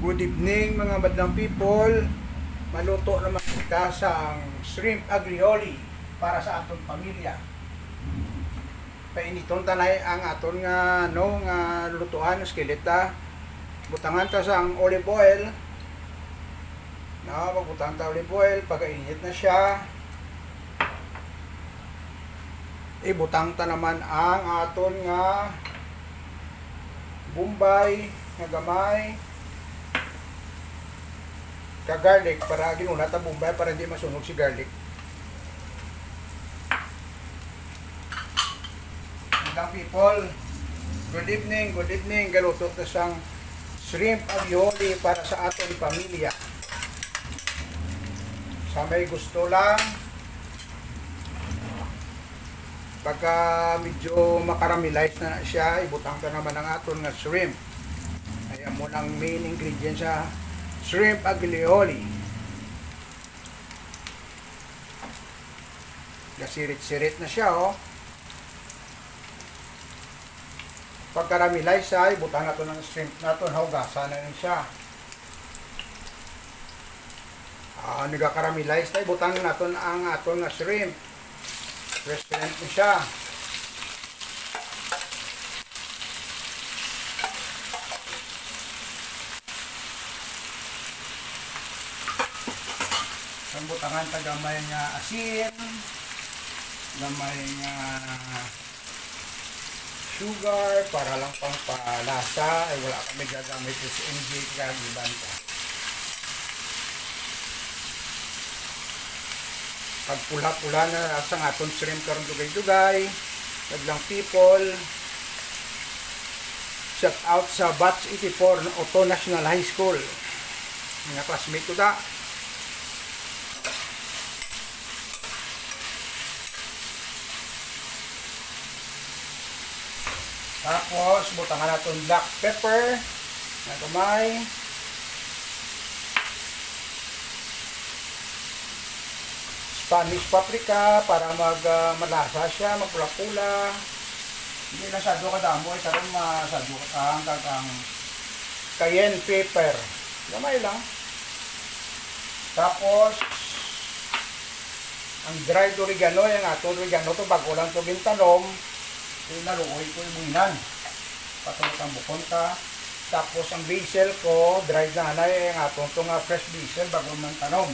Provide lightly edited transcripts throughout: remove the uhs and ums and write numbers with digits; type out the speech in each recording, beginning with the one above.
Good evening mga madlang people. Maluto naman kita sa shrimp aglioli para sa atong pamilya. Painiton tanay ang aton nga nga lutuan skileta. Butangan ta sa olive oil. Pagbutang ta olive oil, pagkainit na siya. Ibutang ta naman ang aton nga bombay nga gamay. Garlic para ginuna ta bombay para hindi masunog si garlic. Mga people, good evening. Galuto ta sang shrimp aglioli para sa aton pamilya. Sa may gusto lang, pagka medyo makaramelize na siya, ibutang ka naman ang aton nga shrimp. Ayan mo ang main ingredient sa shrimp aglioli. Gasirit-sirit na siya, oh. Pagka-caramelize siya, ibutang nato ng shrimp nato, hugasan na rin siya. Nagka-caramelize tayo, ibutang nato ang aton nga shrimp. Restaurant na siya. Butangan ta gamay nga asin, gamay nga sugar para lang pang palasa. Ay wala kami gagamit sa MG kagiban ka. Pag pula-pula na sa aton shrimp karon dugay-dugay, naglang people. Shout out sa Batch 84 ng Auto National High School. Mga classmate ko da. Tapos, butangan natin black pepper na gamay. Spanish paprika para malasa siya, magpula-pula. Hindi na sado kadamo, tarong masado ang cayenne pepper. Gamay lang. Tapos, ang dried oregano, yung ato oregano to bago lang to gintanom. Naluoy ko yung buwinan. Patulog ang bukon ka. Tapos ang basil ko, dried na anay, ang atong itong fresh basil bago man tanom.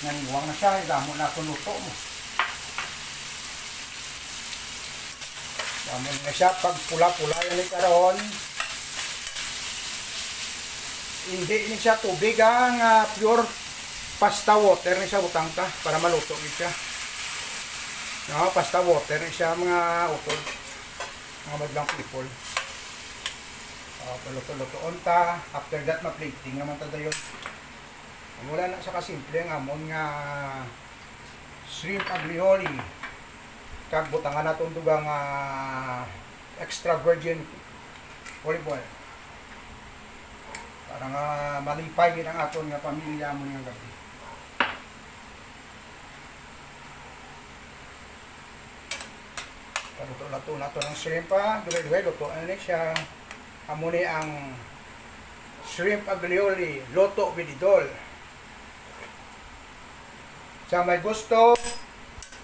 Nanguwang na siya, damo na itong luto mo. Damo na siya, pag pula-pula yan karon. Hindi ni siya tubig, ang pure pasta water ni siya butang ka para maluto ni siya. Pasta water siya mga utod, mga madlang people. Paluto-lutoon ta. After that, ma-plating naman ta dayon. Wala na sa kasimple ang amon nga shrimp aglioli. Kag butangan naton dugang extra virgin olive oil. Para nga malipay gid ang aton nga pamilya mo nga gabi. Luto na ito ng shrimp pa. Duwe-duwe, luto na siya. Amuni ang shrimp aglioli, loto with idol. Sa may gusto,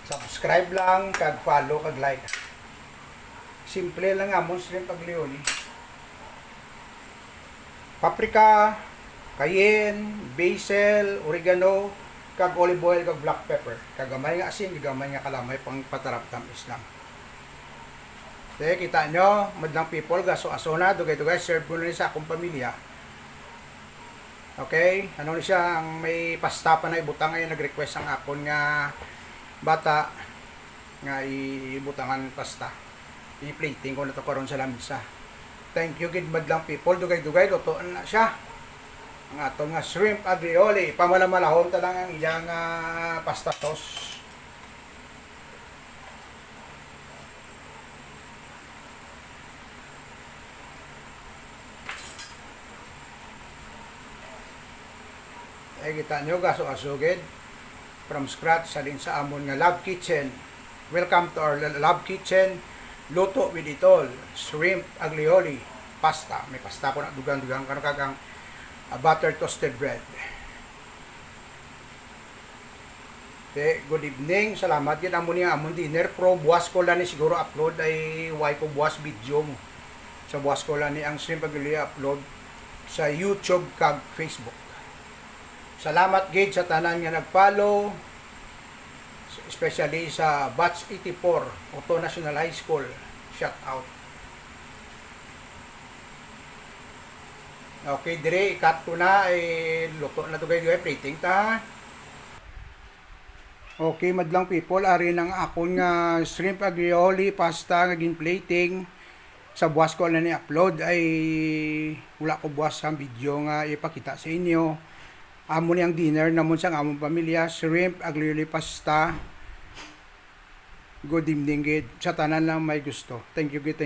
subscribe lang, kag follow, kag like. Simple lang amon shrimp aglioli. Paprika, cayenne, basil, oregano, kag olive oil, kag black pepper. Kagamay nga asin, kagamay nga kalamay pang patarap tamis lang. Kita nyo, madlang people, gaso-aso na, dugay-dugay, serve ko na sa akong pamilya. Okay? Ano na siya, ang may pasta pa na ibutang ngayon, nag-request ang akon nga bata nga ibutangan pasta. I-plating ko na to karon sa lamisa. Thank you, good madlang people, dugay-dugay, lutoan na siya. Ang atong nga shrimp aglioli, pamalamalahon ta lang ang iyang pasta sauce. Kita nyo, gaso-asugid from scratch sa din sa amon nga Love Kitchen. Welcome to our Love Kitchen. Luto with itol, shrimp aglioli, pasta. May pasta ko na dugang-dugang kagang butter toasted bread. Okay, good evening. Salamat gid amo ni amon dinner pro buwas ko lang ni siguro upload ay why ko buwas video mo. Sa buwas ko lang ni ang shrimp aglili upload sa YouTube kag Facebook. Salamat gid sa tanan nga nag-follow, especially sa Batch 84 Auto National High School. Shout out. Okay, dire ikat ko na ay luto na to guys, plating ta. Okay, madlang people, ari ng akon nga shrimp aglio pasta nga plating sa buwas ko na ni-upload ay wala ko buwas sa video nga ipakita sa inyo. Amo ni ang dinner namon sa among pamilya, shrimp aglio pasta. Good evening gid sa tanan lang may gusto. Thank you gid.